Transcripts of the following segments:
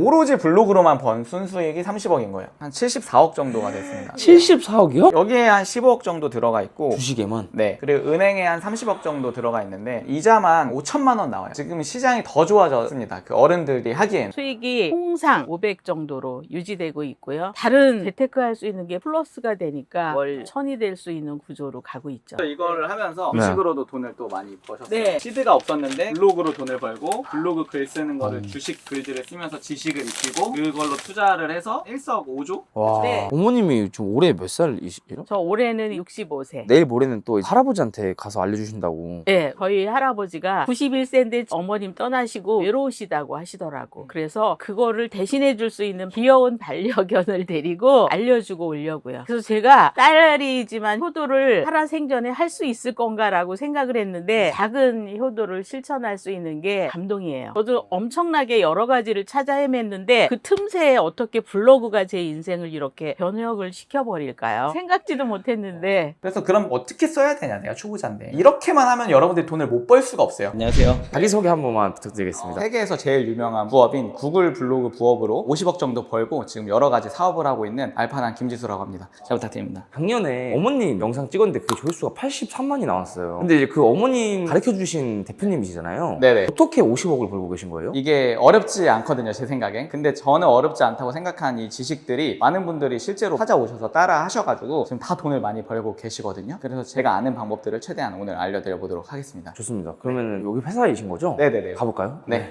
오로지 블로그로만 번 순수익이 30억인 거예요. 한 74억 정도가 됐습니다. 74억이요? 여기에 한 15억 정도 들어가 있고 주식에만? 네, 그리고 은행에 한 30억 정도 들어가 있는데 이자만 5천만 원 나와요. 지금 시장이 더 좋아졌습니다. 그 어른들이 하기엔. 수익이 통상 500 정도로 유지되고 있고요. 다른 재테크 할 수 있는 게 플러스가 되니까 월 1000이 될 수 있는 구조로 가고 있죠. 이거를 하면서 네. 주식으로도 돈을 또 많이 버셨어요. 네. 시드가 없었는데 블로그로 돈을 벌고 블로그 글 쓰는 거를 주식 글들을 쓰면서 지식을 익히고 그걸로 투자를 해서 일석오조? 와. 네. 어머님이 지금 올해 몇 살이시죠? 저 올해는 65세. 내일 모레는 또 할아버지한테 가서 알려주신다고. 네, 저희 할아버지가 91세인데 어머님 떠나시고 외로우시다고 하시더라고. 그래서 그거를 대신해 줄 수 있는 귀여운 반려견을 데리고 알려주고 오려고요. 그래서 제가 딸이지만 효도를 살아생전에 할 수 있을 건가라고 생각을 했는데 작은 효도를 실천할 수 있는 게 감동이에요. 저도 엄청나게 여러 가지를 찾아 헤맸는데 그 틈새에 어떻게 블로그가 제 인생을 이렇게 변혁을 시켜버릴까요? 생각지도 못했는데. 그래서 그럼 어떻게 써야 되냐, 내가 초보자인데. 이렇게만 하면 여러분들이 돈을 못 벌 수가 없어요. 안녕하세요. 자기소개 한 번만 부탁드리겠습니다. 세계에서 제일 유명한 부업인 구글 블로그 부업으로 50억 정도 벌고 지금 여러 가지 사업을 하고 있는 알파난 김지수라고 합니다. 잘 부탁드립니다. 작년에 어머님 영상 찍었는데 그 조회수가 83만이 나왔어요. 근데 이제 그 어머님 가르쳐주신 대표님이시잖아요. 네네. 어떻게 50억을 벌고 계신 거예요? 이게 어렵지 않거든요, 제 생각엔. 근데 저는 어렵지 않다고 생각한 이 지식들이 많은 분들이 실제로 찾아오셔서 따라 하셔가지고 지금 다 돈을 많이 벌고 계시거든요. 그래서 제가 아는 방법들을 최대한 오늘 알려드려 보도록 하겠습니다. 좋습니다. 그러면 여기 회사이신 거죠? 네네네. 가볼까요? 네.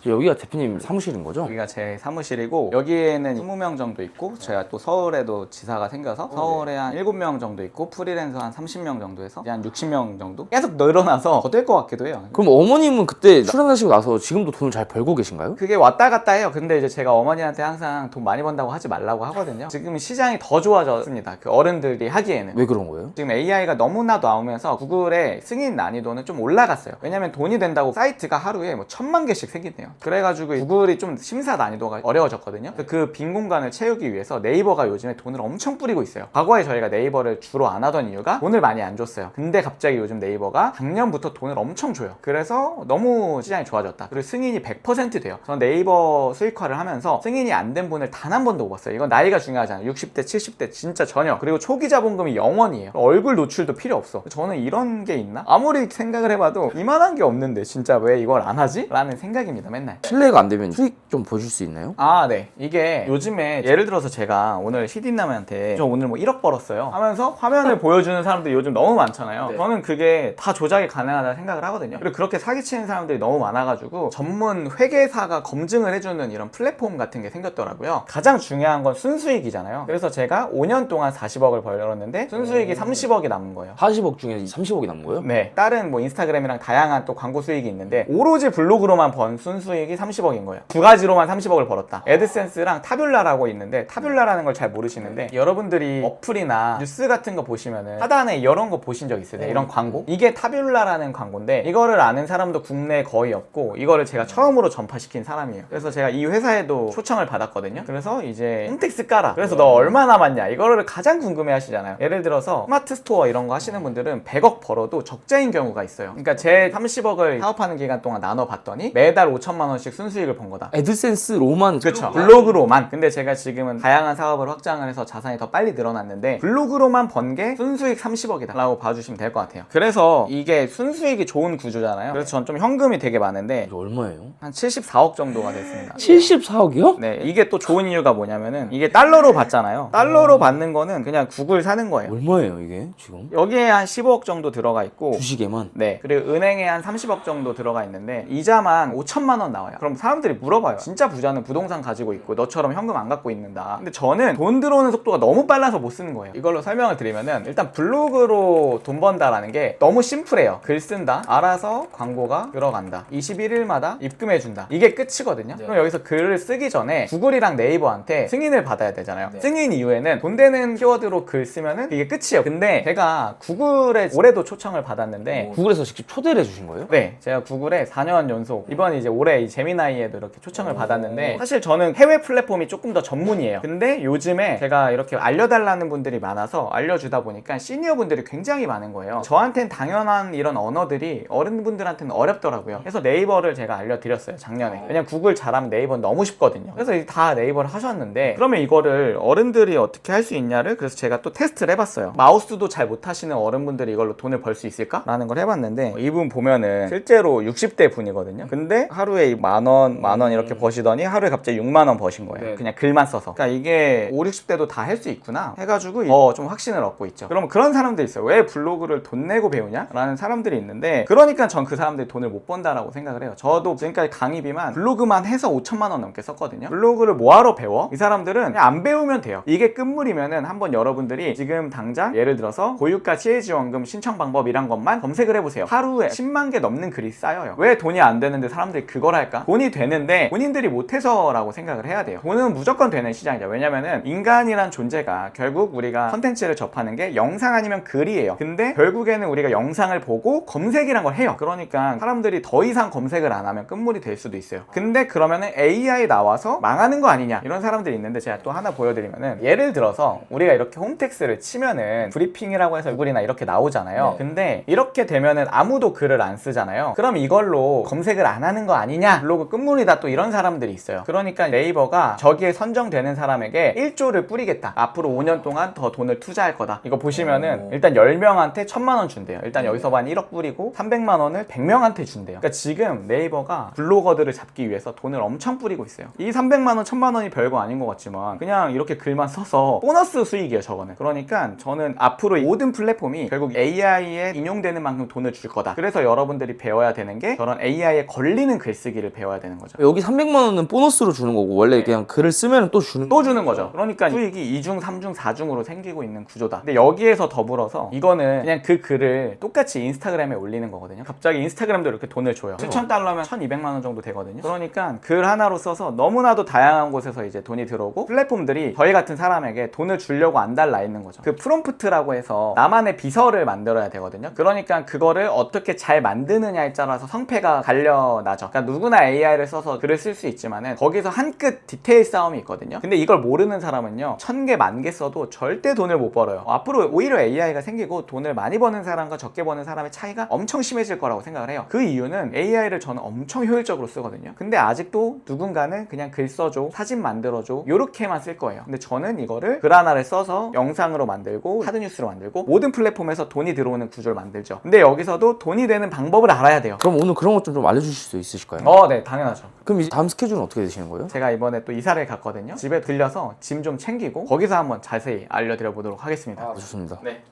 여기가 대표님 사무실인 거죠? 여기가 제 사무실이고 여기에는 20명 정도 있고 제가 또 서울에도 지사가 생겨서 서울에 한 7명 정도 있고 프리랜서 한 30명 정도 해서 이제 한 60명 정도 계속 늘어나서 더 될 것 같기도 해요. 그럼 어머님은 그때 출연하시고 나서 지금도 돈을 잘 벌고 계신가요? 그게 왔다 갔다 해요. 근데 이제 제가 어머니한테 항상 돈 많이 번다고 하지 말라고 하거든요. 지금 시장이 더 좋아졌습니다. 그 어른들이 하기에는. 왜 그런 거예요? 지금 AI가 너무나 나오면서 구글의 승인 난이도는 좀 올라갔어요. 왜냐면 돈이 된다고 사이트가 하루에 뭐 1000만 개씩 생긴대요. 그래가지고 구글이 좀 심사 난이도가 어려워졌거든요. 그 빈 공간을 채우기 위해서 네이버가 요즘에 돈을 엄청 뿌리고 있어요. 과거에 저희가 네이버를 주로 안 하던 이유가 돈을 많이 안 줬어요. 근데 갑자기 요즘 네이버가 작년부터 돈을 엄청 줘요. 그래서 너무 시장이 좋아졌다. 그리고 승인이 100% 돼요. 저는 네이버 수익화를 하면서 승인이 안 된 분을 단 한 번도 못 봤어요. 이건 나이가 중요하잖아요. 60대, 70대 진짜 전혀. 그리고 초기 자본금이 0원이에요. 얼굴 노출도 필요 없어. 저는 이런 게 있나? 아무리 생각을 해봐도 이만한 게 없는데 진짜 왜 이걸 안 하지? 라는 생각입니다. 맨날. 실례가 안 되면 수익 좀 보여줄 수 있나요? 아, 네. 이게 요즘에 예를 들어서 제가 오늘 히디남한테 저 오늘 뭐 1억 벌었어요 하면서 화면을 보여주는 사람들이 요즘 너무 많잖아요. 네. 저는 그게 다 조작이 가능하다고 생각을 하거든요. 그리고 그렇게 사기치는 사람들이 너무 많아가지고 전문 회계사가 검증을 해주는 이런 플랫폼 같은 게 생겼더라고요. 가장 중요한 건 순수익이잖아요. 그래서 제가 5년 동안 40억을 벌었는데 순수익이 30억이 남은 거예요. 40억 중에 30억이 남은 거예요? 네, 다른 뭐 인스타그램이랑 다양한 또 광고 수익이 있는데 오로지 블로그로만 번 순수익이 30억인 거예요. 두 가지로만 30억을 벌었다. 애드센스랑 타뷸라라고 있는데 타뷸라라는 걸 잘 모르시는데 여러분들이 어플이나 뉴스 같은 거 보시면은 하단에 이런 거 보신 적 있어요? 이런 광고? 이게 타뷸라라는 광고인데 이거를 아는 사람도 국내에 거의 없고 이거를 제가 처음으로 전파시킨 사람이에요. 그래서 제가 이 회사에도 초청을 받았거든요. 그래서 이제 홈택스 깔아. 그래서 너 얼마 남았냐? 이거를 가장 궁금해 하시잖아요. 예를 들어서 스마트 스토어 이런 거 하시는 분들은 100억 벌어도 적자인 경우가 있어요. 그러니까 제 30억을 사업하는 기간 동안 나눠봤더니 매달 5천만 원씩 순수익을 번 거다. 애드센스로만 그렇죠. 블로그로만. 근데 제가 지금은 다양한 사업을 확장을 해서 자산이 더 빨리 늘어났는데 블로그로만 번 게 순수익 30억이다 라고 봐주시면 될 것 같아요. 그래서 이게 순수익이 좋은 구조잖아요. 그래서 전 좀 현금이 되게 많은데 이게 얼마예요? 한 74억 정도가 됐습니다. 74억이요? 네, 이게 또 좋은 이유가 뭐냐면은 이게 달러로 받잖아요. 달러로 받는 거는 그냥 구글 사는 거예요. 얼마예요 이게 지금? 여기에 한 15억 정도 들어가 있고 주식에만? 네, 그리고 은행에 한 30억 정도 들어가 있는데 이자만 5천만 원 나와요. 그럼 사람들이 물어봐요. 진짜 부자는 부동산 가지고 있고 너처럼 현금 안 갖고 있는다. 근데 저는 돈 들어오는 속도가 너무 빨라서 못 쓰는 거예요. 이걸로 설명을 드리면은 일단 블로그로 돈 번다라는 게 너무 심플해요. 글 쓴다, 알아서 광고가 들어간다, 21일마다 입금해준다. 이게 끝이거든요. 그럼 여기서 글을 쓰기 전에 구글이랑 네이버한테 승인을 받아야 되잖아요. 승인 이후에는 돈 되는 키워드로 글 쓰면은 이게 끝이에요. 근데 제가 구글에 올해도 초청을 받았는데 구글에서 직접 초대를 해주신 거예요? 네, 제가 구글에 4년 연속 이번 이제 올해 구글의 이 제미나이에도 이렇게 초청을 받았는데 사실 저는 해외 플랫폼이 조금 더 전문이에요. 근데 요즘에 제가 이렇게 알려달라는 분들이 많아서 알려주다 보니까 시니어 분들이 굉장히 많은 거예요. 저한테는 당연한 이런 언어들이 어른분들한테는 어렵더라고요. 그래서 네이버를 제가 알려드렸어요, 작년에. 왜냐면 구글 잘하면 네이버는 너무 쉽거든요. 그래서 다 네이버를 하셨는데 그러면 이거를 어른들이 어떻게 할 수 있냐를 그래서 제가 또 테스트를 해봤어요. 마우스도 잘 못하시는 어른분들이 이걸로 돈을 벌 수 있을까? 라는 걸 해봤는데 이분 보면은 실제로 60대 분이거든요. 근데 하루에 만원 이렇게 버시더니 하루에 갑자기 6만원 버신 거예요. 네. 그냥 글만 써서. 그러니까 이게 5, 60대도 다 할 수 있구나 해가지고 좀 확신을 얻고 있죠. 그러면 그런 사람들이 있어요. 왜 블로그를 돈 내고 배우냐? 라는 사람들이 있는데 그러니까 전 그 사람들이 돈을 못 번다라고 생각을 해요. 저도 지금까지 강의비만 블로그만 해서 5천만 원 넘게 썼거든요. 블로그를 뭐하러 배워? 이 사람들은 그냥 안 배우면 돼요. 이게 끝물이면은 한번 여러분들이 지금 당장 예를 들어서 고유가 취해지원금 신청 방법이란 것만 검색을 해보세요. 하루에 10만 개 넘는 글이 쌓여요. 왜 돈이 안 되는데 사람들이 그걸 할까? 돈이 되는데 본인들이 못해서라고 생각을 해야 돼요. 돈은 무조건 되는 시장이죠. 왜냐면은 인간이란 존재가 결국 우리가 컨텐츠를 접하는 게 영상 아니면 글이에요. 근데 결국에는 우리가 영상을 보고 검색이란 걸 해요. 그러니까 사람들이 더 이상 검색을 안 하면 끝물이 될 수도 있어요. 근데 그러면은 AI 나와서 망하는 거 아니냐 이런 사람들이 있는데 제가 또 하나 보여드리면은 예를 들어서 우리가 이렇게 홈택스를 치면은 브리핑이라고 해서 구글이나 이렇게 나오잖아요. 네. 근데 이렇게 되면은 아무도 글을 안 쓰잖아요. 그럼 이걸로 검색을 안 하는 거 아니냐? 블로그 끝물이다 또 이런 사람들이 있어요. 그러니까 네이버가 저기에 선정되는 사람에게 1조를 뿌리겠다. 앞으로 5년 동안 더 돈을 투자할 거다. 이거 보시면은 일단 10명한테 1000만 원 준대요. 일단 여기서 한 1억 뿌리고 300만 원을 100명한테 준대요. 그러니까 지금 네이버가 블로거들을 잡기 위해서 돈을 엄청 뿌리고 있어요. 이 300만 원, 1000만 원이 별거 아닌 것 같지만 그냥 이렇게 글만 써서 보너스 수익이에요, 저거는. 그러니까 저는 앞으로 모든 플랫폼이 결국 AI에 인용되는 만큼 돈을 줄 거다. 그래서 여러분들이 배워야 되는 게 저런 AI에 걸리는 글쓰기를 배워야 되는 거죠. 여기 300만 원은 보너스로 주는 거고 원래 그냥 글을 쓰면 또 주는 거죠. 그러니까 수익이 2중, 3중, 4중으로 생기고 있는 구조다. 근데 여기에서 더불어서 이거는 그냥 그 글을 똑같이 인스타그램에 올리는 거거든요. 갑자기 인스타그램도 이렇게 돈을 줘요. 7,000달러면 1,200만 원 정도 되거든요. 그러니까 글 하나로 써서 너무나도 다양한 곳에서 이제 돈이 들어오고 플랫폼들이 저희 같은 사람에게 돈을 주려고 안 달라 있는 거죠. 그 프롬프트라고 해서 나만의 비서를 만들어야 되거든요. 그러니까 그거를 어떻게 잘 만드느냐에 따라서 성패가 갈려나죠. 그러니까 누구나 AI를 써서 글을 쓸 수 있지만은 거기서 한 끗 디테일 싸움이 있거든요. 근데 이걸 모르는 사람은요 1000개, 10,000개 써도 절대 돈을 못 벌어요. 앞으로 오히려 AI가 생기고 돈을 많이 버는 사람과 적게 버는 사람의 차이가 엄청 심해질 거라고 생각을 해요. 그 이유는 AI를 저는 엄청 효율적으로 쓰거든요. 근데 아직도 누군가는 그냥 글 써줘, 사진 만들어줘 요렇게만 쓸 거예요. 근데 저는 이거를 글 하나를 써서 영상으로 만들고 하드뉴스로 만들고 모든 플랫폼에서 돈이 들어오는 구조를 만들죠. 근데 여기서도 돈이 되는 방법을 알아야 돼요. 그럼 오늘 그런 것 좀 알려주실 수 있으실까요? 네, 당연하죠. 그럼 이제 다음 스케줄은 어떻게 되시는 거예요? 제가 이번에 또 이사를 갔거든요. 집에 들려서 짐 좀 챙기고 거기서 한번 자세히 알려드려 보도록 하겠습니다. 좋습니다. 네.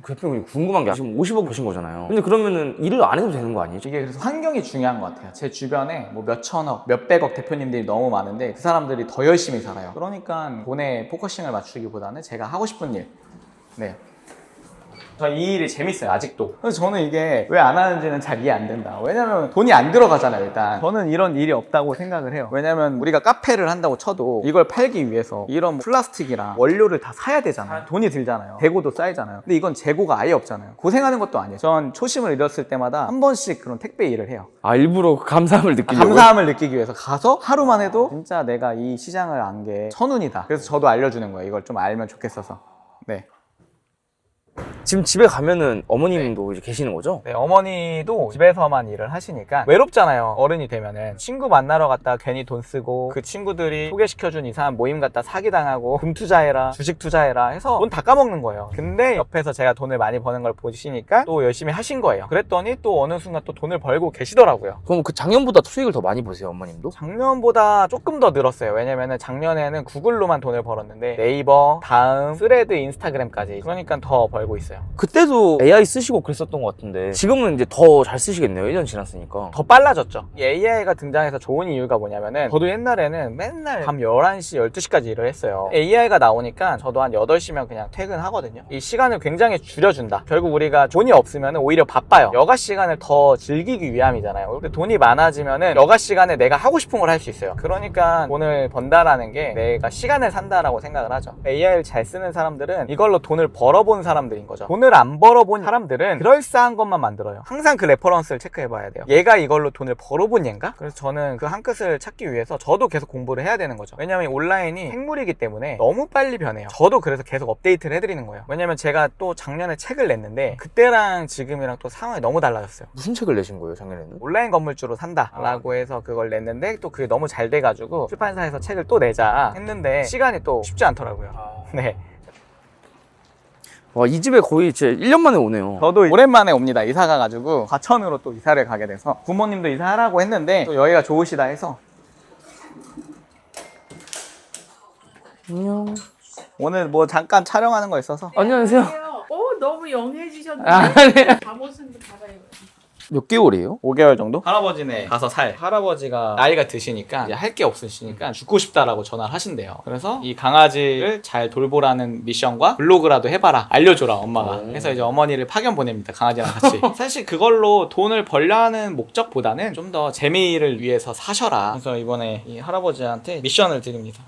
그 대표님 궁금한 게 지금 50억 버신 거잖아요. 근데 그러면은 일을 안 해도 되는 거 아니에요? 이게 그래서 환경이 중요한 것 같아요. 제 주변에 뭐 몇천억, 몇백억 대표님들이 너무 많은데 그 사람들이 더 열심히 살아요. 그러니까 돈에 포커싱을 맞추기보다는 제가 하고 싶은 일. 네. 저 이 일이 재밌어요, 아직도. 그래서 저는 이게 왜 안 하는지는 잘 이해 안 된다. 왜냐면 돈이 안 들어가잖아요, 일단. 저는 이런 일이 없다고 생각을 해요. 왜냐면 우리가 카페를 한다고 쳐도 이걸 팔기 위해서 이런 플라스틱이랑 원료를 다 사야 되잖아요. 돈이 들잖아요. 재고도 쌓이잖아요. 근데 이건 재고가 아예 없잖아요. 고생하는 것도 아니에요. 전 초심을 잃었을 때마다 한 번씩 그런 택배 일을 해요. 일부러 감사함을 느끼려고? 감사함을 느끼기 위해서 가서 하루만 해도 진짜 내가 이 시장을 안 게 천운이다. 그래서 저도 알려주는 거예요. 이걸 좀 알면 좋겠어서. 네. 지금 집에 가면은 어머님도 이제 계시는 거죠? 네, 어머니도 집에서만 일을 하시니까 외롭잖아요. 어른이 되면은 친구 만나러 갔다 괜히 돈 쓰고 그 친구들이 소개시켜준 이상한 모임 갔다 사기당하고 금 투자해라, 주식 투자해라 해서 돈 다 까먹는 거예요. 근데 옆에서 제가 돈을 많이 버는 걸 보시니까 또 열심히 하신 거예요. 그랬더니 또 어느 순간 또 돈을 벌고 계시더라고요. 그럼 그 작년보다 수익을 더 많이 보세요, 어머님도? 작년보다 조금 더 늘었어요. 왜냐면은 작년에는 구글로만 돈을 벌었는데 네이버, 다음, 스레드, 인스타그램까지 그러니까 더 벌고 있어요. 그때도 AI 쓰시고 그랬었던 것 같은데 지금은 이제 더 잘 쓰시겠네요. 1년 지났으니까. 더 빨라졌죠. 이 AI가 등장해서 좋은 이유가 뭐냐면은 저도 옛날에는 맨날 밤 11시, 12시까지 일을 했어요. AI가 나오니까 저도 한 8시면 그냥 퇴근하거든요. 이 시간을 굉장히 줄여준다. 결국 우리가 돈이 없으면 오히려 바빠요. 여가 시간을 더 즐기기 위함이잖아요. 근데 돈이 많아지면은 여가 시간에 내가 하고 싶은 걸 할 수 있어요. 그러니까 돈을 번다라는 게 내가 시간을 산다라고 생각을 하죠. AI를 잘 쓰는 사람들은 이걸로 돈을 벌어본 사람들 사람들인 거죠. 돈을 안 벌어본 사람들은 그럴싸한 것만 만들어요. 항상 그 레퍼런스를 체크해봐야 돼요. 얘가 이걸로 돈을 벌어본 얘인가? 그래서 저는 그 한 끗을 찾기 위해서 저도 계속 공부를 해야 되는 거죠. 왜냐면 온라인이 생물이기 때문에 너무 빨리 변해요. 저도 그래서 계속 업데이트를 해드리는 거예요. 왜냐면 제가 또 작년에 책을 냈는데 그때랑 지금이랑 또 상황이 너무 달라졌어요. 무슨 책을 내신 거예요, 작년에는? 온라인 건물주로 산다라고 해서 그걸 냈는데 또 그게 너무 잘 돼가지고 출판사에서 책을 또 내자 했는데 시간이 또 쉽지 않더라고요. 네. 와, 이 집에 거의 제 1년 만에 오네요. 저도 오랜만에 옵니다. 이사 가가지고 과천으로 또 이사를 가게 돼서 부모님도 이사하라고 했는데 또 여기가 좋으시다 해서 안녕. 오늘 뭐 잠깐 촬영하는 거 있어서 안녕하세요. 너무 영해지셨는데. 아, 네. 잠옷은 갈아입어요. 몇 개월이에요? 5개월 정도? 할아버지네 가서 살. 할아버지가 나이가 드시니까 이제 할 게 없으시니까 죽고 싶다라고 전화를 하신대요. 그래서 이 강아지를 잘 돌보라는 미션과 블로그라도 해봐라. 알려줘라 엄마가. 그래서 이제 어머니를 파견 보냅니다. 강아지랑 같이. 사실 그걸로 돈을 벌려는 목적보다는 좀 더 재미를 위해서 사셔라. 그래서 이번에 이 할아버지한테 미션을 드립니다.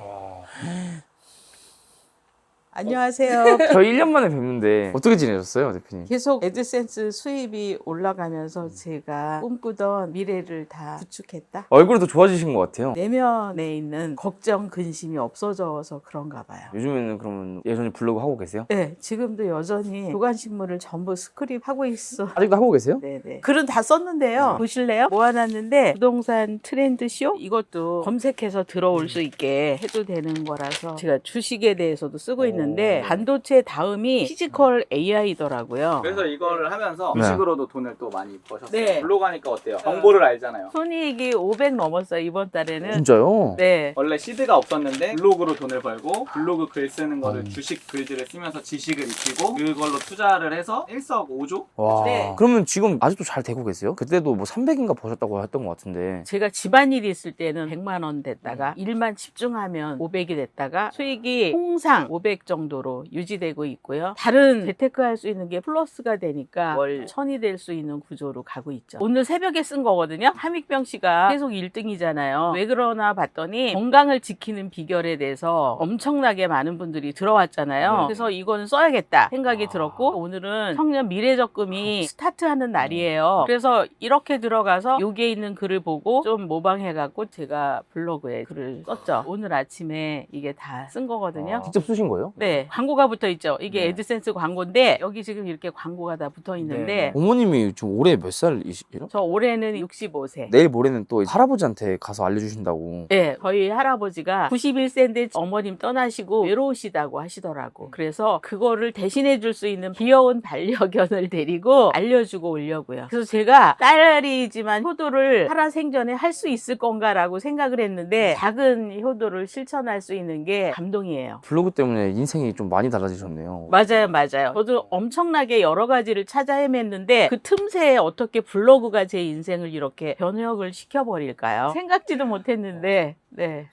안녕하세요. 저희 1년 만에 뵙는데 어떻게 지내셨어요, 대표님? 계속 애드센스 수입이 올라가면서 제가 꿈꾸던 미래를 다 구축했다. 얼굴이 더 좋아지신 것 같아요. 내면에 있는 걱정, 근심이 없어져서 그런가 봐요. 요즘에는 그러면 예전에 블로그 하고 계세요? 네, 지금도 여전히 교관신문을 전부 스크립하고 있어. 아직도 하고 계세요? 네네. 글은 다 썼는데요. 보실래요? 모아놨는데 부동산 트렌드쇼? 이것도 검색해서 들어올 수 있게 해도 되는 거라서 제가 주식에 대해서도 쓰고 있는데 반도체 다음이 피지컬 AI더라고요. 그래서 이거를 하면서 네. 주식으로도 돈을 또 많이 버셨어요. 네. 블로그 하니까 어때요? 정보를 알잖아요. 손이익이 500 넘었어요, 이번 달에는. 진짜요? 네. 원래 시드가 없었는데 블로그로 돈을 벌고 블로그 글 쓰는 거를 주식 글들을 쓰면서 지식을 익히고 그걸로 투자를 해서 일석오조? 와. 네. 그러면 지금 아직도 잘 되고 계세요? 그때도 뭐 300인가 버셨다고 했던 것 같은데. 제가 집안일이 있을 때는 100만 원 됐다가 일만 집중하면 500이 됐다가 수익이 통상 500 정도로 유지되고 있고요. 다른 재테크할 수 있는 게 플러스가 되니까 월 1000이 될 수 있는 구조로 가고 있죠. 오늘 새벽에 쓴 거거든요. 함익병 씨가 계속 1등이잖아요. 왜 그러나 봤더니 건강을 지키는 비결에 대해서 엄청나게 많은 분들이 들어왔잖아요. 그래서 이거는 써야겠다 생각이 들었고 오늘은 청년 미래적금이 스타트하는 날이에요. 그래서 이렇게 들어가서 여기에 있는 글을 보고 좀 모방해갖고 제가 블로그에 글을 썼죠. 오늘 아침에 이게 다 쓴 거거든요. 직접 쓰신 거예요? 네, 광고가 붙어 있죠. 이게 애드센스 광고인데 여기 지금 이렇게 광고가 다 붙어 있는데 어머님이 지금 올해 몇 살이시죠? 저 올해는 65세. 내일 모레는 또 할아버지한테 가서 알려주신다고. 네, 저희 할아버지가 91세인데 어머님 떠나시고 외로우시다고 하시더라고. 그래서 그거를 대신해 줄 수 있는 귀여운 반려견을 데리고 알려주고 오려고요. 그래서 제가 딸이지만 효도를 살아생전에 할 수 있을 건가라고 생각을 했는데 작은 효도를 실천할 수 있는 게 감동이에요. 블로그 때문에 인생이 좀 많이 달라지셨네요. 맞아요, 맞아요. 저도 엄청나게 여러 가지를 찾아 헤맸는데 그 틈새에 어떻게 블로그가 제 인생을 이렇게 변혁을 시켜버릴까요? 생각지도 못했는데, 네.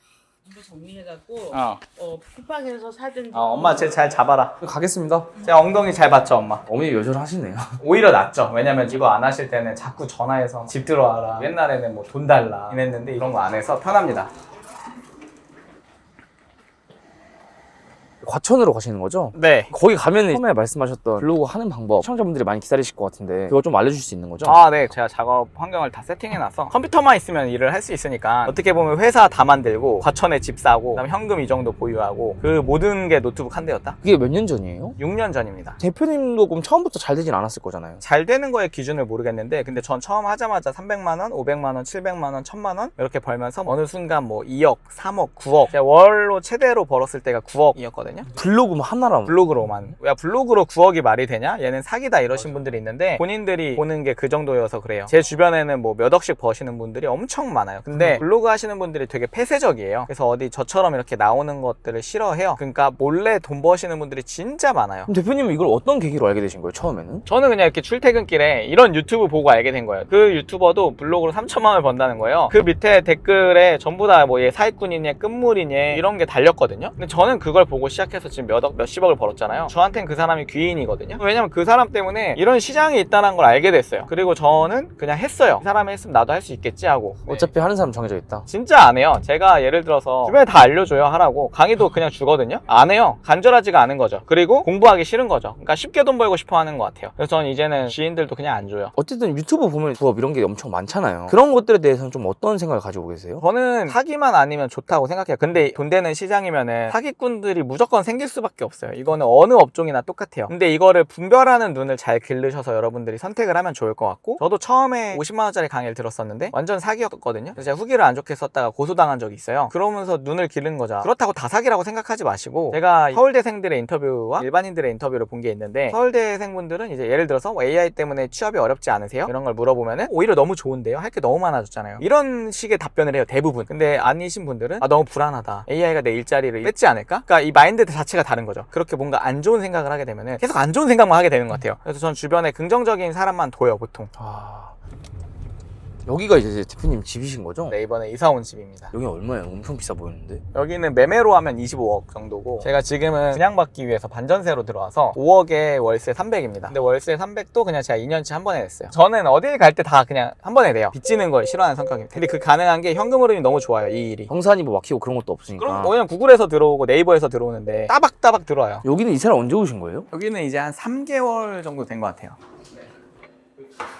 이거 정리해갖고 쿠팡에서 사든 엄마 쟤 잘 잡아라. 가겠습니다. 제 엉덩이 잘 받죠 엄마? 어머니 여전하시네요. 오히려 낫죠. 왜냐면 이거 안 하실 때는 자꾸 전화해서 집 들어와라. 옛날에는 뭐 돈 달라 이랬는데 이런 거 안 해서 편합니다. 과천으로 가시는 거죠? 네. 거기 가면 처음에 말씀하셨던 블로그 하는 방법 시청자분들이 많이 기다리실 것 같은데 그거 좀 알려주실 수 있는 거죠? 네. 제가 작업 환경을 다 세팅해놔서 컴퓨터만 있으면 일을 할 수 있으니까 어떻게 보면 회사 다 만들고 과천에 집 사고 그다음 현금 이 정도 보유하고 그 모든 게 노트북 한 대였다? 그게 몇 년 전이에요? 6년 전입니다. 대표님도 그럼 처음부터 잘 되진 않았을 거잖아요. 잘 되는 거의 기준을 모르겠는데 근데 전 처음 하자마자 300만 원, 500만 원, 700만 원, 1000만 원 이렇게 벌면서 어느 순간 뭐 2억, 3억, 9억 제가 월로 최대로 벌었을 때가 9억이었거든요. 블로그만 하나라면 블로그로만. 야 블로그로 9억이 말이 되냐? 얘는 사기다 이러신 분들이 있는데 본인들이 보는 게 그 정도여서 그래요. 제 주변에는 뭐 몇 억씩 버시는 분들이 엄청 많아요. 근데 블로그 하시는 분들이 되게 폐쇄적이에요. 그래서 어디 저처럼 이렇게 나오는 것들을 싫어해요. 그러니까 몰래 돈 버시는 분들이 진짜 많아요. 그럼 대표님은 이걸 어떤 계기로 알게 되신 거예요, 처음에는? 저는 그냥 이렇게 출퇴근길에 이런 유튜브 보고 알게 된 거예요. 그 유튜버도 블로그로 3천만 원을 번다는 거예요. 그 밑에 댓글에 전부 다 뭐 얘 사기꾼이냐 끝물이냐 이런 게 달렸거든요. 근데 저는 그걸 보고 시작해서 지금 몇십억을 벌었잖아요. 저한텐 그 사람이 귀인이거든요. 왜냐면 그 사람 때문에 이런 시장이 있다는 걸 알게 됐어요. 그리고 저는 그냥 했어요. 이 사람이 했으면 나도 할 수 있겠지 하고. 어차피 하는 사람 정해져 있다. 진짜 안 해요. 제가 예를 들어서 주변에 다 알려줘요 하라고 강의도 그냥 주거든요. 안 해요. 간절하지가 않은 거죠. 그리고 공부하기 싫은 거죠. 그러니까 쉽게 돈 벌고 싶어 하는 것 같아요. 그래서 저는 이제는 지인들도 그냥 안 줘요. 어쨌든 유튜브 보면 부업 이런 게 엄청 많잖아요. 그런 것들에 대해서는 좀 어떤 생각을 가지고 계세요? 저는 사기만 아니면 좋다고 생각해요. 근데 돈 되는 시장이면은 사기꾼들이 무조건 생길 수밖에 없어요. 이거는 어느 업종이나 똑같아요. 근데 이거를 분별하는 눈을 잘 기르셔서 여러분들이 선택을 하면 좋을 것 같고, 저도 처음에 50만 원짜리 강의를 들었었는데 완전 사기였거든요. 그래서 제가 후기를 안 좋게 썼다가 고소당한 적이 있어요. 그러면서 눈을 기른 거죠. 그렇다고 다 사기라고 생각하지 마시고, 제가 서울대생들의 인터뷰와 일반인들의 인터뷰를 본 게 있는데, 서울대생분들은 이제 예를 들어서 AI 때문에 취업이 어렵지 않으세요? 이런 걸 물어보면은 오히려 너무 좋은데요? 할 게 너무 많아졌잖아요. 이런 식의 답변을 해요, 대부분. 근데 아니신 분들은 너무 불안하다, AI가 내 일자리를 뺏지 않을까? 그러니까 이 마인드 자체가 다른 거죠. 그렇게 뭔가 안 좋은 생각을 하게 되면은 계속 안 좋은 생각만 하게 되는 것 같아요. 그래서 전 주변에 긍정적인 사람만 둬요, 보통. 여기가 이제 대표님 집이신 거죠? 네, 이번에 이사 온 집입니다. 여기 얼마예요? 엄청 비싸 보이는데? 여기는 매매로 하면 25억 정도고, 제가 지금은 분양받기 위해서 반전세로 들어와서 5억에 월세 300입니다. 근데 월세 300도 그냥 제가 2년치 한 번에 냈어요. 저는 어딜 갈 때 다 그냥 한 번에 내요. 빚지는 걸 싫어하는 성격입니다. 근데 그 가능한 게 현금 흐름이 너무 좋아요, 이 일이. 정산이 뭐 막히고 그런 것도 없으니까. 그럼 그냥 구글에서 들어오고 네이버에서 들어오는데 따박따박 들어와요. 여기는 이사를 언제 오신 거예요? 여기는 이제 한 3개월 정도 된 것 같아요.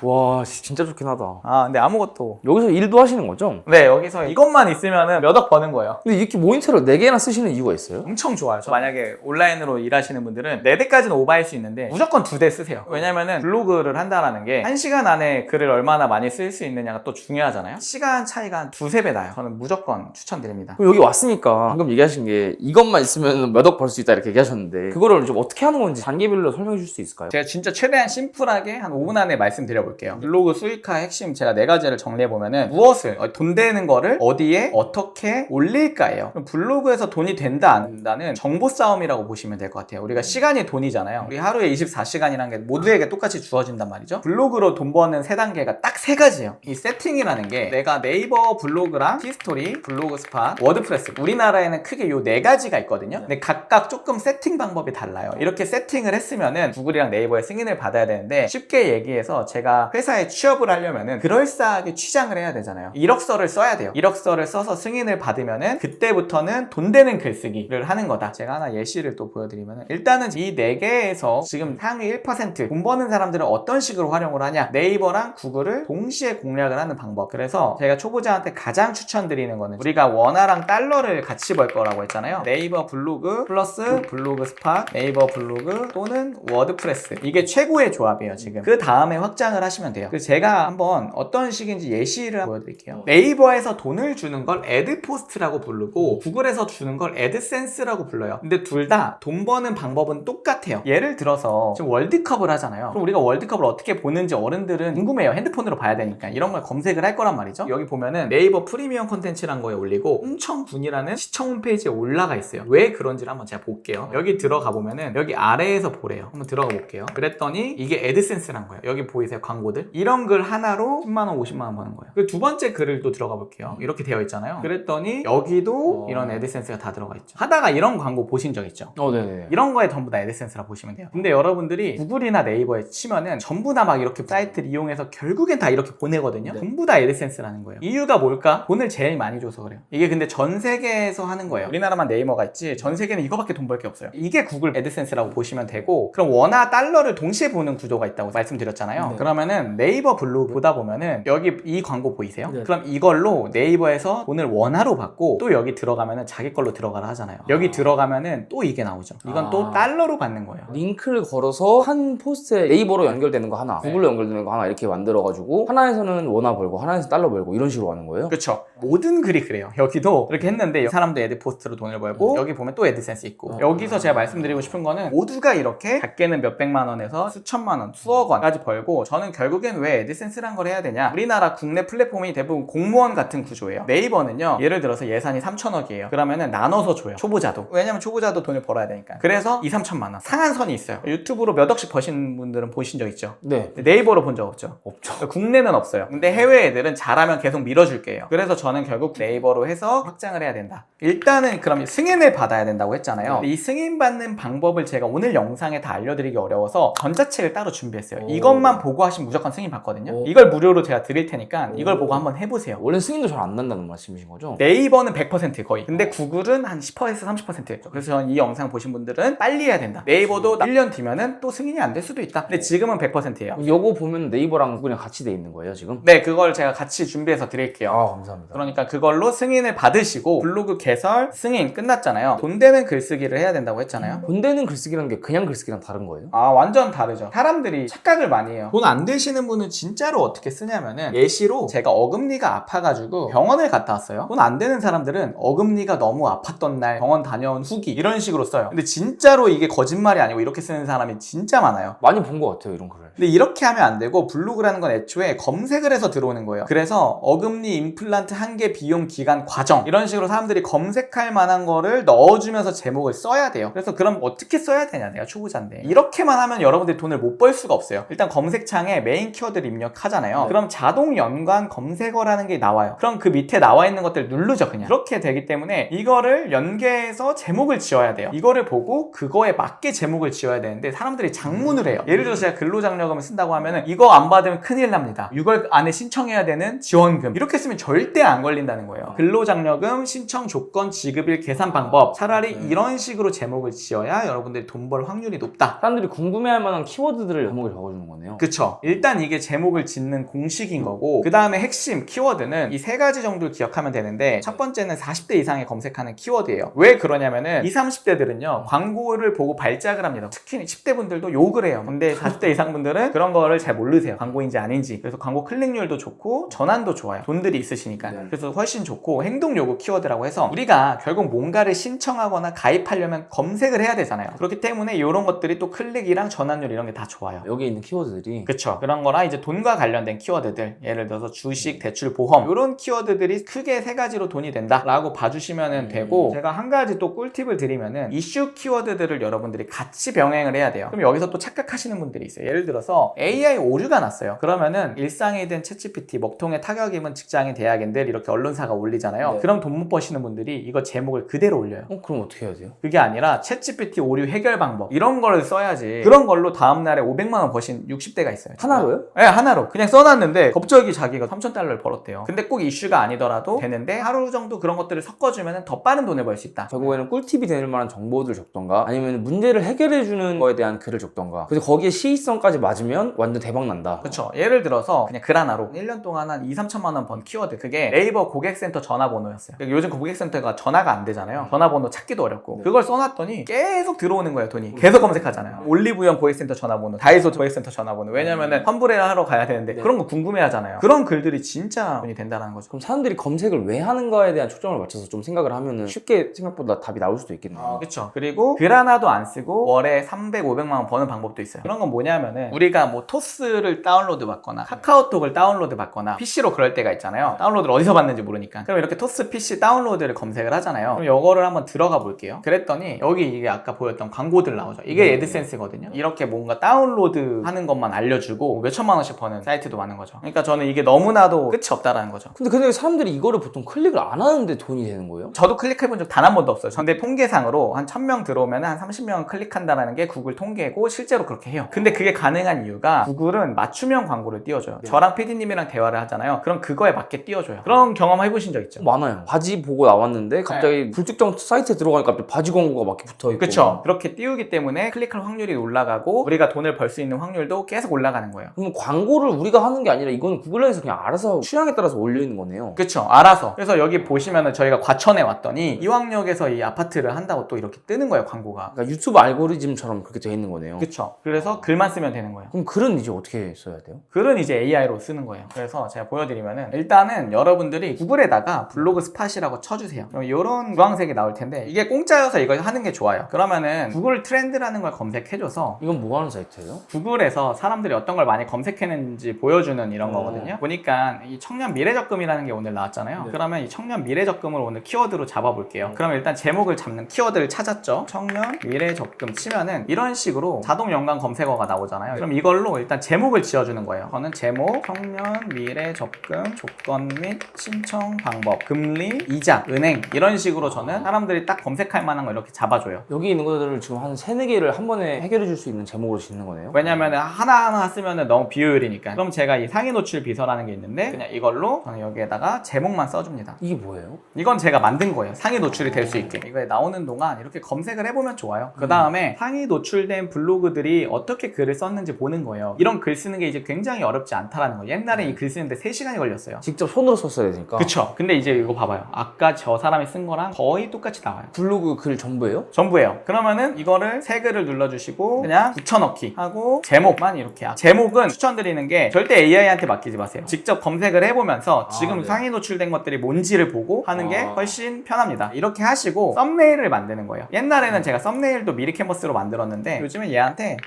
와 진짜 좋긴 하다. 근데 아무것도. 여기서 일도 하시는 거죠? 네, 여기서 이것만 있으면 몇 억 버는 거예요. 근데 이렇게 모니터를 4개나 쓰시는 이유가 있어요? 엄청 좋아요. 만약에 온라인으로 일하시는 분들은 4대까지는 오버할 수 있는데 무조건 2대 쓰세요. 왜냐면은 블로그를 한다라는 게 1시간 안에 글을 얼마나 많이 쓸 수 있느냐가 또 중요하잖아요. 시간 차이가 한 2~3배 나요. 저는 무조건 추천드립니다. 그럼 여기 왔으니까 방금 얘기하신 게 이것만 있으면 몇 억 벌 수 있다 이렇게 얘기하셨는데, 그거를 좀 어떻게 하는 건지 단계별로 설명해 줄 수 있을까요? 제가 진짜 최대한 심플하게 한 5분 안에 말씀드려볼게요. 블로그 수익화 핵심 제가 4가지를 정리해보면은, 무엇을, 돈 되는 거를 어디에 어떻게 올릴까예요. 그럼 블로그에서 돈이 된다 안 된다는 정보 싸움이라고 보시면 될 것 같아요. 우리가 시간이 돈이잖아요. 우리 하루에 24시간이라는 게 모두에게 똑같이 주어진단 말이죠. 블로그로 돈 버는 3단계가 딱 3가지예요. 이 세팅이라는 게, 내가 네이버 블로그랑 티스토리, 블로그 스팟, 워드프레스, 우리나라에는 크게 요 4가지가 있거든요. 근데 각각 조금 세팅 방법이 달라요. 이렇게 세팅을 했으면은 구글이랑 네이버의 승인을 받아야 되는데, 쉽게 얘기해서 제가 회사에 취업을 하려면은 그럴싸하게 취장을 해야 되잖아요. 이력서를 써야 돼요. 이력서를 써서 승인을 받으면은 그때부터는 돈 되는 글쓰기를 하는 거다. 제가 하나 예시를 또 보여드리면은, 일단은 이 4개에서 지금 상위 1% 돈 버는 사람들은 어떤 식으로 활용을 하냐, 네이버랑 구글을 동시에 공략을 하는 방법. 그래서 제가 초보자한테 가장 추천드리는 거는, 우리가 원화랑 달러를 같이 벌 거라고 했잖아요. 네이버 블로그 플러스 블로그 스팟, 네이버 블로그 또는 워드프레스, 이게 최고의 조합이에요 지금. 그 다음에 확장을 하시면 돼요. 그래서 제가 한번 어떤 식인지 예시를 보여드릴게요. 네이버에서 돈을 주는 걸 애드포스트라고 부르고, 구글에서 주는 걸 애드센스라고 불러요. 근데 둘 다 돈 버는 방법은 똑같아요. 예를 들어서 지금 월드컵을 하잖아요. 그럼 우리가 월드컵을 어떻게 보는지 어른들은 궁금해요. 핸드폰으로 봐야 되니까. 이런 걸 검색을 할 거란 말이죠. 여기 보면은 네이버 프리미엄 콘텐츠란 거에 올리고 홍청군이라는 시청 홈페이지에 올라가 있어요. 왜 그런지를 한번 제가 볼게요. 여기 들어가 보면은 여기 아래에서 보래요. 한번 들어가 볼게요. 그랬더니 이게 애드센스란 거예요. 여기 보이세요? 광고들. 이런 글 하나로 10만원, 50만원 버는 거예요. 그리고 두 번째 글을 또 들어가 볼게요. 이렇게 되어 있잖아요. 그랬더니 여기도 이런 애드센스가 다 들어가 있죠. 하다가 이런 광고 보신 적 있죠? 네네. 이런 거에 전부 다 애드센스라 보시면 돼요. 근데 여러분들이 구글이나 네이버에 치면은 전부 다 막 이렇게 사이트를 이용해서 결국엔 다 이렇게 보내거든요. 전부 다 애드센스라는 거예요. 이유가 뭘까? 돈을 제일 많이 줘서 그래요. 이게 근데 전 세계에서 하는 거예요. 우리나라만 네이버가 있지 전 세계는 이거밖에 돈 벌 게 없어요. 이게 구글 애드센스라고 보시면 되고, 그럼 원화 달러를 동시에 보는 구조가 있다고 말씀드렸잖아요. 그러면은 네이버 블로그 보다 보면은 여기 이 광고 보이세요? 그럼 이걸로 네이버에서 돈을 원화로 받고, 또 여기 들어가면은 자기 걸로 들어가라 하잖아요. 여기 들어가면은 또 이게 나오죠. 이건 또 달러로 받는 거예요. 링크를 걸어서 한 포스트에 네이버로 연결되는 거 하나, 구글로 연결되는 거 하나 이렇게 만들어가지고 하나에서는 원화 벌고 하나에서 달러 벌고 이런 식으로 하는 거예요? 그렇죠. 모든 글이 그래요. 여기도 이렇게 했는데 사람도 애드포스트로 돈을 벌고, 여기 보면 또 애드센스 있고. 여기서 제가 말씀드리고 싶은 거는, 모두가 이렇게 작게는 몇백만 원에서 수천만 원, 수억 원까지 벌고, 저는 결국엔 왜 애드센스란 걸 해야 되냐, 우리나라 국내 플랫폼이 대부분 공무원 같은 구조예요. 네이버는요, 예를 들어서 예산이 3천억이에요. 그러면은 나눠서 줘요, 초보자도. 왜냐면 초보자도 돈을 벌어야 되니까. 그래서 2, 3천만 원 상한선이 있어요. 유튜브로 몇 억씩 버신 분들은 보신 적 있죠? 네. 네이버로 본 적 없죠? 없죠. 국내는 없어요. 근데 해외 애들은 잘하면 계속 밀어줄게요. 그래서 저는 결국 네이버로 해서 확장을 해야 된다. 일단은 그럼 승인을 받아야 된다고 했잖아요. 이 승인 받는 방법을 제가 오늘 영상에 다 알려드리기 어려워서 전자책을 따로 준비했어요. 이것만 보고 하시면 무조건 승인 받거든요. 이걸 무료로 제가 드릴 테니까 이걸 보고 한번 해보세요. 원래 승인도 잘 안 난다는 말씀이신 거죠? 네이버는 100% 거의. 근데 구글은 한 10%에서 30%였죠. 그래서 저는 이 영상 보신 분들은 빨리 해야 된다. 네이버도 1년 뒤면은 또 승인이 안 될 수도 있다. 근데 지금은 100%예요. 요거 보면 네이버랑 구글이랑 같이 돼 있는 거예요 지금? 네, 그걸 제가 같이 준비해서 드릴게요. 아 감사합니다. 그러니까 그걸로 승인을 받으시고 블로그 개설 승인 끝났잖아요. 돈 되는 글쓰기를 해야 된다고 했잖아요. 돈 되는 글쓰기라는 게 그냥 글쓰기랑 다른 거예요? 아, 완전 다르죠. 사람들이 착각을 많이 해요. 돈 안 되시는 분은 진짜로 어떻게 쓰냐면은, 예시로 제가 어금니가 아파가지고 병원을 갔다 왔어요. 돈 안 되는 사람들은 어금니가 너무 아팠던 날 병원 다녀온 후기 이런 식으로 써요. 근데 진짜로 이게 거짓말이 아니고 이렇게 쓰는 사람이 진짜 많아요. 많이 본 것 같아요 이런 글을. 근데 이렇게 하면 안 되고, 블로그라는 건 애초에 검색을 해서 들어오는 거예요. 그래서 어금니 임플란트 한 개 비용 기간 과정 이런 식으로 사람들이 검색할 만한 거를 넣어주면서 제목을 써야 돼요. 그래서 그럼 어떻게 써야 되냐, 내가 초보자인데. 이렇게만 하면 여러분들이 돈을 못 벌 수가 없어요. 일단 검색창에 메인 키워드를 입력하잖아요. 그럼 자동 연관 검색어라는 게 나와요. 그럼 그 밑에 나와 있는 것들 누르죠, 그냥. 그렇게 되기 때문에 이거를 연계해서 제목을 지어야 돼요. 이거를 보고 그거에 맞게 제목을 지어야 되는데 사람들이 장문을 해요. 예를 들어서 제가 근로장려금을 쓴다고 하면은 이거 안 받으면 큰일 납니다, 6월 안에 신청해야 되는 지원금, 이렇게 쓰면 절대 안 걸린다는 거예요. 근로장려금 신청 조건, 지급일, 계산 방법, 차라리 이런 식으로 제목을 지어야 여러분들이 돈 벌 확률이 높다. 사람들이 궁금해할 만한 키워드들을 제목에 적어주는 거네요. 그쵸. 일단 이게 제목을 짓는 공식인 거고, 그 다음에 핵심 키워드는 이 세 가지 정도를 기억하면 되는데, 첫 번째는 40대 이상에 검색하는 키워드예요. 왜 그러냐면은 20, 30대들은요 광고를 보고 발작을 합니다. 특히 10대 분들도 욕을 해요. 근데 40대 이상 분들은 그런 거를 잘 모르세요, 광고인지 아닌지. 그래서 광고 클릭률도 좋고 전환도 좋아요, 돈들이 있으시니까. 그래서 훨씬 좋고, 행동 요구 키워드라고 해서 우리가 결국 뭔가를 신청하거나 가입하려면 검색을 해야 되잖아요. 그렇기 때문에 이런 것들이 또 클릭이랑 전환율 이런 게 다 좋아요. 여기 있는 키워드들이 그쵸. 그런 거나 이제 돈과 관련된 키워드들, 예를 들어서 주식, 대출, 보험, 이런 키워드들이 크게 세 가지로 돈이 된다 라고 봐주시면 되고, 제가 한 가지 또 꿀팁을 드리면은 이슈 키워드들을 여러분들이 같이 병행을 해야 돼요. 그럼 여기서 또 착각하시는 분들이 있어요. 예를 들어서 AI 오류가 났어요. 그러면은 일상이든 챗GPT, 먹통의 타격 입은 직장인, 대학인들 이렇게 언론사가 올리잖아요. 그럼 돈 못 버시는 분들이 이거 제목을 그대로 올려요. 그럼 어떻게 해야 돼요? 그게 아니라 챗GPT 오류 해결 방법 이런 거를 써야지. 그런 걸로 다음날에 500만 원 버신 60대가 있어요. 하나로요? 네, 하나로 그냥 써놨는데 갑자기 자기가 3,000달러를 벌었대요. 근데 꼭 이슈가 아니더라도 되는데 하루 정도 그런 것들을 섞어주면 더 빠른 돈을 벌 수 있다. 결국에는 꿀팁이 될 만한 정보들을 적던가, 아니면 문제를 해결해주는 거에 대한 글을 적던가. 그래서 거기에 시의성까지 맞으면 완전 대박 난다. 그렇죠. 예를 들어서 그냥 글 하나로 1년 동안 한 2, 3천만 원 번 키워드, 그게 네이버 고객센터 전화번호였어요. 요즘 고객센터가 전화가 안 되잖아요. 전화번호 찾기도 어렵고. 그걸 써놨더니 계속 들어오는 거예요, 돈이. 계속 검색하잖아요. 올리브영 고객센터 전화번호, 다이소 고객센터 전화번호. 왜냐면은 환불회를 하러 가야 되는데 그런 거 궁금해하잖아요. 그런 글들이 진짜 돈이 된다는 거죠. 그럼 사람들이 검색을 왜 하는가에 대한 초점을 맞춰서 좀 생각을 하면은 쉽게 생각보다 답이 나올 수도 있겠네요. 그렇죠. 그리고 글 하나도 안 쓰고 월에 300, 500만 원 버는 방법도 있어요. 그런 건 뭐냐면은 우리가 뭐 토스를 다운로드 받거나 카카오톡을 다운로드 받거나 PC로 그럴 때가 있잖아요. 다운로드를 어디서 받는지 모르니까. 그럼 이렇게 토스 PC 다운로드를 검색을 하잖아요. 그럼 이거를 한번 들어가 볼게요. 그랬더니 여기 이게 아까 보였던 광고들 나오죠. 이게 애드센스거든요. 이렇게 뭔가 다운로드 하는 것만 알려주고 몇 천만 원씩 버는 사이트도 많은 거죠. 그러니까 저는 이게 너무나도 끝이 없다라는 거죠. 근데 사람들이 이거를 보통 클릭을 안 하는데 돈이 되는 거예요? 저도 클릭해본 적 단 한 번도 없어요. 근데 통계상으로 한 1000명 들어오면 한 30명은 클릭한다라는 게 구글 통계고, 실제로 그렇게 해요. 근데 그게 가능한 이유가 구글은 맞춤형 광고를 띄워줘요. 저랑 PD님이랑 대화를 하잖아요. 그럼 그거에 맞게 띄워줘요. 그런 경험 해보신 적 있죠? 많아요. 바지 보고 나왔는데 갑자기 불특정 사이트에 들어가니까 갑자기 바지 광고가 막 붙어있고. 그쵸. 그렇게 띄우기 때문에 클릭할 확률이 올라가고 우리가 돈을 벌 수 있는 확률도 계속 올라가는 거예요. 그럼 광고를 우리가 하는 게 아니라 이거는 구글에서 그냥 알아서 취향에 따라서 올리는 거네요. 그쵸. 알아서. 그래서 여기 보시면은 저희가 과천에 왔더니 이왕역에서 이 아파트를 한다고 또 이렇게 뜨는 거예요, 광고가. 그러니까 유튜브 알고리즘처럼 그렇게 되어 있는 거네요. 그쵸. 그래서 글만 쓰면 되는 거예요. 거예요. 그럼 글은 이제 어떻게 써야 돼요? 글은 이제 AI로 쓰는 거예요. 그래서 제가 보여드리면은 일단은 여러분들이 구글에다가 블로그 스팟이라고 쳐주세요. 그럼 이런 주황색이 나올 텐데 이게 공짜여서 이거 하는 게 좋아요. 그러면은 구글 트렌드라는 걸 검색해줘서 이건 뭐 하는 사이트예요? 구글에서 사람들이 어떤 걸 많이 검색했는지 보여주는 이런 거거든요. 보니까 이 청년 미래적금이라는 게 오늘 나왔잖아요. 그러면 이 청년 미래적금을 오늘 키워드로 잡아볼게요. 그러면 일단 제목을 잡는 키워드를 찾았죠. 청년 미래적금 치면은 이런 식으로 자동 연관 검색어가 나오잖아요. 그럼 이걸로 일단 제목을 지어주는 거예요. 저는 제목, 청년 미래적금 조건 및 신청 방법, 금리, 이자, 은행 이런 식으로 저는 사람들이 딱 검색할 만한 거 이렇게 잡아줘요. 여기 있는 것들을 지금 한 3-4개를 한 번에 해결해 줄 수 있는 제목으로 짓는 거네요? 왜냐면 하나하나 쓰면은 너무 비효율이니까. 그럼 제가 이 상위 노출 비서라는 게 있는데 그냥 이걸로 저는 여기에다가 제목만 써줍니다. 이게 뭐예요? 이건 제가 만든 거예요. 상위 노출이 될 수 있게. 이거에 나오는 동안 이렇게 검색을 해보면 좋아요. 그 다음에 상위 노출된 블로그들이 어떻게 글을 썼는지 보는 거예요. 이런 글 쓰는 게 이제 굉장히 어렵지 않다라는 거예요. 옛날에 이 글 쓰는데 3시간이 걸렸어요. 직접 손으로 썼어야 되니까. 그쵸. 근데 이제 이거 봐봐요. 아까 저 사람이 쓴 거랑 거의 똑같이 나와요. 블로그 글 전부예요? 전부예요. 그러면은 이거를 세 글을 눌러주시고 그냥 붙여넣기 하고 제목만 이렇게 제목은 추천드리는 게 절대 AI한테 맡기지 마세요. 직접 검색을 해보면서 지금 네. 상위 노출된 것들이 뭔지를 보고 하는 게 아. 훨씬 편합니다. 이렇게 하시고 썸네일을 만드는 거예요. 옛날에는 제가 썸네일도 미리 캔버스로 만들었는데 요즘은 얘한테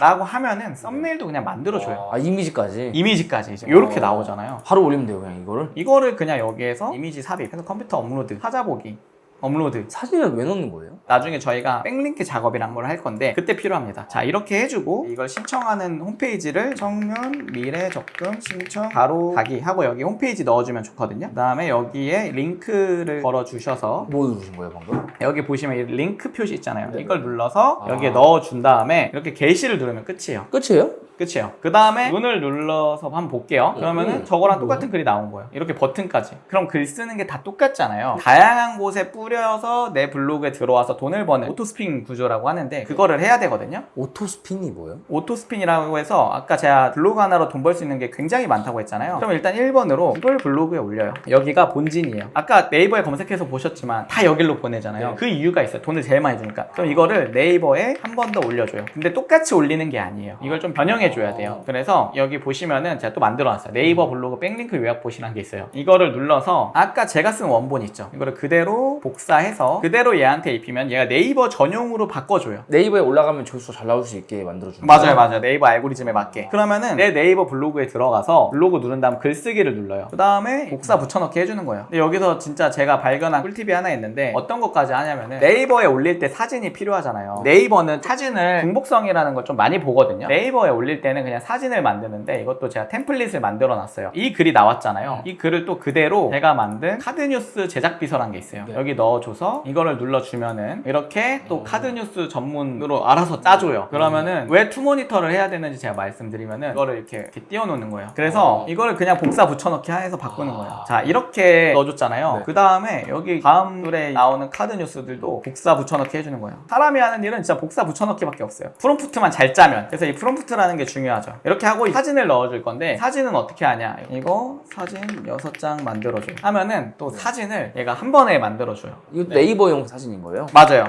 라고 하면은 썸네일도 그냥 만들어줘요. 아, 이미지까지? 이미지까지 이제 이렇게 나오잖아요. 바로 올리면 돼요, 그냥 이거를? 이거를 그냥 여기에서 이미지 삽입 해서 컴퓨터 업로드, 찾아보기, 업로드. 사진을 왜 넣는 거예요? 나중에 저희가 백링크 작업이란 걸 할 건데 그때 필요합니다. 자, 이렇게 해주고 이걸 신청하는 홈페이지를 청년 미래 적금 신청 바로 가기 하고 여기 홈페이지 넣어주면 좋거든요. 그 다음에 여기에 링크를 걸어주셔서 뭐 누르신 거예요, 방금? 여기 보시면 이 링크 표시 있잖아요. 이걸 눌러서 여기에 넣어준 다음에 이렇게 게시를 누르면 끝이에요. 끝이에요? 끝이에요. 그 다음에 눈을 눌러서 한번 볼게요. 그러면은 저거랑 똑같은 글이 나온 거예요. 이렇게 버튼까지. 그럼 글 쓰는 게 다 똑같잖아요. 다양한 곳에 뿌려서 내 블로그에 들어와서 돈을 버는 오토스핀 구조라고 하는데 그거를 해야 되거든요. 오토스핀이 뭐예요? 오토스핀이라고 해서 아까 제가 블로그 하나로 돈 벌 수 있는 게 굉장히 많다고 했잖아요. 그럼 일단 1번으로 구글 블로그에 올려요. 여기가 본진이에요. 아까 네이버에 검색해서 보셨지만 다 여기로 보내잖아요. 그 이유가 있어요. 돈을 제일 많이 주니까. 그럼 이거를 네이버에 한 번 더 올려줘요. 근데 똑같이 올리는 게 아니에요. 이걸 좀 변형해줘야 돼요. 그래서 여기 보시면은 제가 또 만들어놨어요. 네이버 블로그 백링크 요약봇이라는 게 있어요. 이거를 눌러서 아까 제가 쓴 원본 있죠. 이거를 그대로 복사해서 그대로 얘한테 입히면 얘가 네이버 전용으로 바꿔줘요. 네이버에 올라가면 조회수가 잘 나올 수 있게 만들어주는 맞아요, 맞아요. 네이버 알고리즘에 맞게. 그러면은 내 네이버 블로그에 들어가서 블로그 누른 다음 글쓰기를 눌러요. 그 다음에 복사 붙여넣기 해주는 거예요. 근데 여기서 진짜 제가 발견한 꿀팁이 하나 있는데 어떤 것까지 하냐면은 네이버에 올릴 때 사진이 필요하잖아요. 네이버는 사진을 중복성이라는 걸 좀 많이 보거든요. 네이버에 올릴 때는 그냥 사진을 만드는데 이것도 제가 템플릿을 만들어 놨어요. 이 글이 나왔잖아요. 이 글을 또 그대로 제가 만든 카드뉴스 제작 비서란 게 있어요. 여기 넣어줘서 이거를 눌러주면은 이렇게 또 카드뉴스 전문으로 알아서 짜줘요. 그러면은 왜 투모니터를 해야 되는지 제가 말씀드리면은 이거를 이렇게 띄워놓는 거예요. 그래서 이거를 그냥 복사 붙여넣기 해서 바꾸는 거예요. 자, 이렇게 넣어줬잖아요. 그 다음에 여기 다음 글에 나오는 카드뉴스들도 복사 붙여넣기 해주는 거예요. 사람이 하는 일은 진짜 복사 붙여넣기밖에 없어요. 프롬프트만 잘 짜면. 그래서 이 프롬프트라는 게 중요하죠. 이렇게 하고 사진을 넣어줄 건데 사진은 어떻게 하냐, 이거 사진 6장 만들어줘 하면은 또 사진을 얘가 한 번에 만들어줘요. 이거 네이버용 사진인 거예요? 맞아요.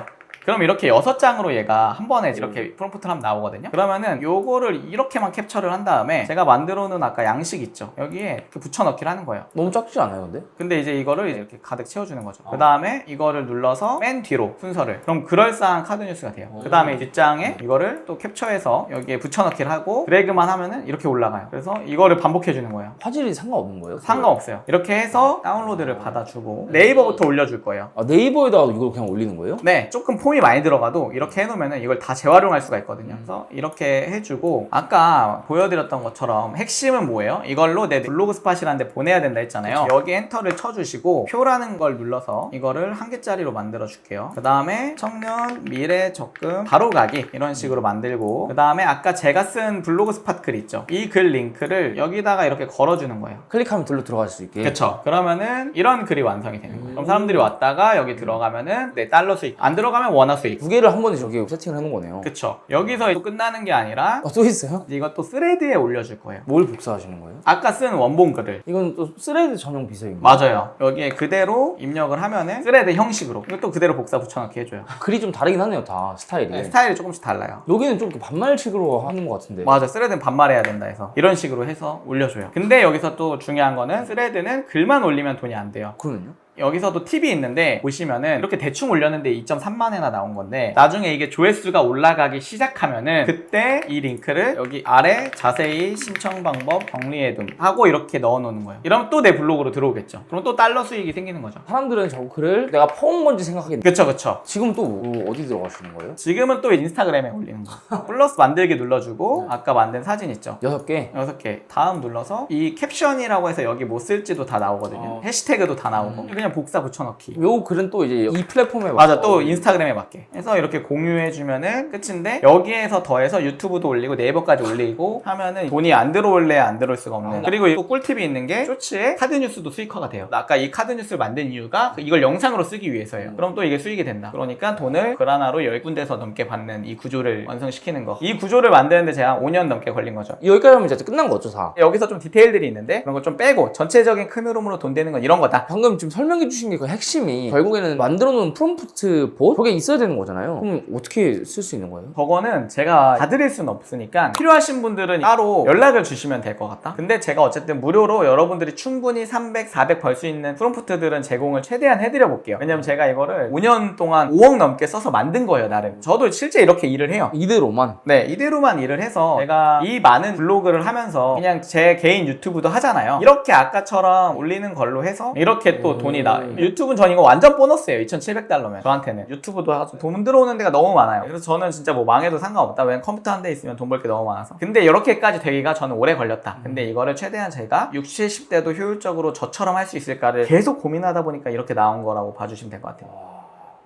그럼 이렇게 6장으로 얘가 한 번에 이렇게 프롬프트를 하면 나오거든요. 그러면은 요거를 이렇게만 캡처를 한 다음에 제가 만들어 놓은 아까 양식 있죠, 여기에 이렇게 붙여넣기를 하는 거예요. 너무 작지 않아요, 근데? 근데 이제 이거를 이렇게 가득 채워주는 거죠. 그 다음에 이거를 눌러서 맨 뒤로 순서를, 그럼 그럴싸한 카드뉴스가 돼요. 그 다음에 뒷장에 이거를 또 캡처해서 여기에 붙여넣기를 하고 드래그만 하면은 이렇게 올라가요. 그래서 이거를 반복해주는 거예요. 화질이 상관없는 거예요? 상관없어요. 이렇게 해서 다운로드를 받아주고 네이버부터 올려줄 거예요. 아, 네이버에다가 이걸 그냥 올리는 거예요? 네, 조금 폼이 많이 들어가도 이렇게 해놓으면은 이걸 다 재활용할 수가 있거든요. 그래서 이렇게 해주고 아까 보여드렸던 것처럼 핵심은 뭐예요? 이걸로 내 블로그 스팟이라는 데 보내야 된다 했잖아요. 여기 엔터를 쳐주시고 표라는 걸 눌러서 이거를 1개짜리로 만들어 줄게요. 그 다음에 청년 미래 적금 바로 가기 이런 식으로 만들고, 그 다음에 아까 제가 쓴 블로그 스팟 글 있죠, 이 글 링크를 여기다가 이렇게 걸어주는 거예요. 클릭하면 들로 들어갈 수 있게. 그쵸. 그러면은 이런 글이 완성이 되는 거예요. 그럼 사람들이 왔다가 여기 들어가면은 내 달러 수익, 안 들어가면 원화 수익. 두 개를 한 번에 저기 세팅을 해놓은 거네요. 그쵸. 여기서 또 끝나는 게 아니라 또 있어요? 이것도 스레드에 올려줄 거예요. 뭘 복사하시는 거예요? 아까 쓴 원본 글을. 이건 또 스레드 전용 비서인가요? 맞아요. 여기에 그대로 입력을 하면은 스레드 형식으로 이것도 그대로 복사 붙여넣기 해줘요. 글이 좀 다르긴 하네요, 다 스타일이. 네, 스타일이 조금씩 달라요. 여기는 좀 반말식으로 하는 것 같은데. 맞아. 스레드는 반말해야 된다 해서 이런 식으로 해서 올려줘요. 근데 여기서 또 중요한 거는 스레드는 글만 올리면 돈이 안 돼요. 그러면요? 여기서도 팁이 있는데 보시면은 이렇게 대충 올렸는데 2.3만 회나 나온 건데 나중에 이게 조회수가 올라가기 시작하면은 그때 이 링크를 여기 아래 자세히 신청 방법 정리해둠 하고 이렇게 넣어 놓는 거예요. 이러면 또 내 블로그로 들어오겠죠. 그럼 또 달러 수익이 생기는 거죠. 사람들은 저 글을 내가 퍼온 건지 생각하겠는데 그쵸 그쵸. 지금 또 어디 들어가시는 거예요? 지금은 또 인스타그램에 올리는 거. 플러스 만들기 눌러주고 아까 만든 사진 있죠. 6개? 6개 다음 눌러서 이 캡션이라고 해서 여기 뭐 쓸지도 다 나오거든요. 해시태그도 다 나오고 그냥 복사 붙여넣기. 요 글은 또 이제 이 플랫폼에 맞아. 또 인스타그램에 맞게 해서 이렇게 공유해주면은 끝인데 여기에서 더해서 유튜브도 올리고 네이버까지 올리고 하면은 돈이 안 들어올래 안 들어올 수가 없는. 그리고 또 꿀팁이 있는 게 쇼츠에 카드 뉴스도 수익화가 돼요. 아까 이 카드 뉴스를 만든 이유가 이걸 영상으로 쓰기 위해서예요. 그럼 또 이게 수익이 된다. 그러니까 돈을 글 하나로 10군데서 넘게 받는 이 구조를 완성시키는 거. 이 구조를 만드는데 제가 5년 넘게 걸린 거죠. 여기까지 하면 진짜 끝난 거죠, 다. 여기서 좀 디테일들이 있는데 그런 걸 좀 빼고 전체적인 큰 흐름으로 돈 되는 건 이런 거다. 방금 지금 설명해 주신 게 그 핵심이 결국에는 만들어 놓은 프롬프트 봇? 저게 있어야 되는 거잖아요. 그럼 어떻게 쓸 수 있는 거예요? 저거는 제가 다 드릴 수는 없으니까 필요하신 분들은 따로 연락을 주시면 될 것 같다. 근데 제가 어쨌든 무료로 여러분들이 충분히 300, 400 벌 수 있는 프롬프트들은 제공을 최대한 해드려 볼게요. 왜냐면 제가 이거를 5년 동안 5억 넘게 써서 만든 거예요, 나름. 저도 실제 이렇게 일을 해요. 이대로만? 네, 이대로만 일을 해서 제가 이 많은 블로그를 하면서 그냥 제 개인 유튜브도 하잖아요. 이렇게 아까처럼 올리는 걸로 해서 이렇게 또 돈이 유튜브는 전 이거 완전 보너스예요. 2,700달러면 저한테는. 유튜브도 하죠. 돈 들어오는 데가 너무 많아요. 그래서 저는 진짜 뭐 망해도 상관없다. 왜냐면 컴퓨터 한 대 있으면 돈 벌 게 너무 많아서. 근데 이렇게까지 되기가 저는 오래 걸렸다. 근데 이거를 최대한 제가 60, 70대도 효율적으로 저처럼 할 수 있을까를 계속 고민하다 보니까 이렇게 나온 거라고 봐주시면 될 것 같아요.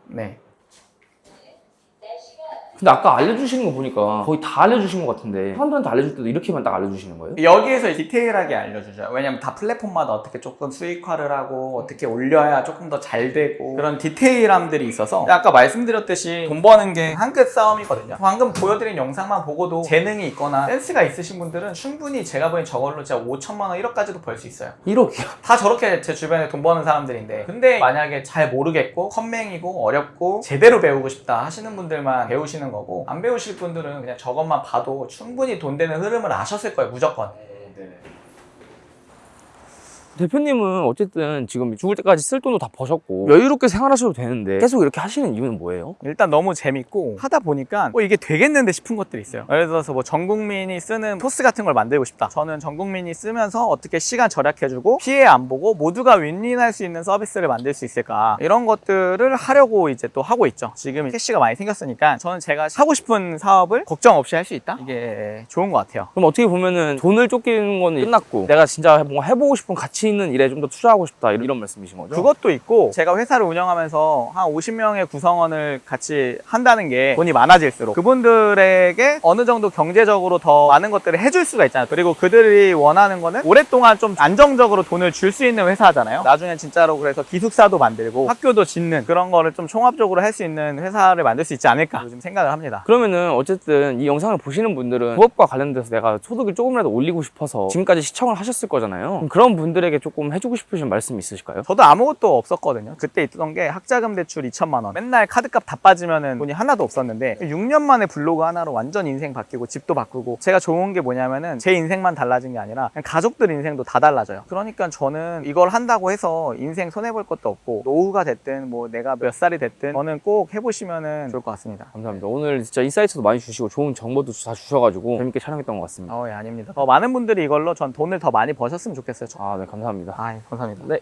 네. 근데 아까 알려주시는 거 보니까 거의 다 알려주신 것 같은데 사람들한테 알려줄 때도 이렇게만 딱 알려주시는 거예요? 여기에서 디테일하게 알려주죠. 왜냐면 다 플랫폼마다 어떻게 조금 수익화를 하고 어떻게 올려야 조금 더 잘 되고 그런 디테일함들이 있어서 아까 말씀드렸듯이 돈 버는 게 한 끗 싸움이거든요. 방금 보여드린 영상만 보고도 재능이 있거나 센스가 있으신 분들은 충분히 제가 보기엔 저걸로 진짜 5천만 원 1억까지도 벌 수 있어요. 1억이요? 다 저렇게 제 주변에 돈 버는 사람들인데 근데 만약에 잘 모르겠고 컴맹이고 어렵고 제대로 배우고 싶다 하시는 분들만 배우시는 거고 안 배우실 분들은 그냥 저것만 봐도 충분히 돈 되는 흐름을 아셨을 거예요. 무조건. 대표님은 어쨌든 지금 죽을 때까지 쓸 돈도 다 버셨고 여유롭게 생활하셔도 되는데 계속 이렇게 하시는 이유는 뭐예요? 일단 너무 재밌고 하다 보니까 이게 되겠는데 싶은 것들이 있어요. 예를 들어서 뭐 전 국민이 쓰는 포스 같은 걸 만들고 싶다. 저는 전 국민이 쓰면서 어떻게 시간 절약해주고 피해 안 보고 모두가 윈윈할 수 있는 서비스를 만들 수 있을까 이런 것들을 하려고 이제 또 하고 있죠. 지금 캐시가 많이 생겼으니까 저는 제가 하고 싶은 사업을 걱정 없이 할 수 있다. 이게 좋은 것 같아요. 그럼 어떻게 보면은 돈을 쫓기는 거는 끝났고 내가 진짜 뭔가 해보고 싶은 가치 있는 일에 좀 더 투자하고 싶다 이런 말씀이신 거죠? 그것도 있고 제가 회사를 운영하면서 한 50명의 구성원을 같이 한다는 게 돈이 많아질수록 그분들에게 어느 정도 경제적으로 더 많은 것들을 해줄 수가 있잖아요. 그리고 그들이 원하는 거는 오랫동안 좀 안정적으로 돈을 줄 수 있는 회사잖아요. 나중에 진짜로 그래서 기숙사도 만들고 학교도 짓는 그런 거를 좀 총합적으로 할 수 있는 회사를 만들 수 있지 않을까 요즘 생각을 합니다. 그러면은 어쨌든 이 영상을 보시는 분들은 부업과 관련돼서 내가 소득을 조금이라도 올리고 싶어서 지금까지 시청을 하셨을 거잖아요. 그럼 그런 분들에게 조금 해주고 싶으신 말씀 있으실까요? 저도 아무것도 없었거든요. 그때 있던 게 학자금 대출 2천만 원. 맨날 카드값 다 빠지면은 돈이 하나도 없었는데 6년 만에 블로그 하나로 완전 인생 바뀌고 집도 바꾸고 제가 좋은 게 뭐냐면은 제 인생만 달라진 게 아니라 그냥 가족들 인생도 다 달라져요. 그러니까 저는 이걸 한다고 해서 인생 손해볼 것도 없고 노후가 됐든 뭐 내가 몇 살이 됐든 저는 꼭 해보시면은 좋을 것 같습니다. 감사합니다. 오늘 진짜 인사이트도 많이 주시고 좋은 정보도 다 주셔가지고 재밌게 촬영했던 것 같습니다. 예, 아닙니다. 더 많은 분들이 이걸로 전 돈을 더 많이 버셨으면 좋겠어요. 아, 네, 감사합니다. 아, 예, 감사합니다. 네.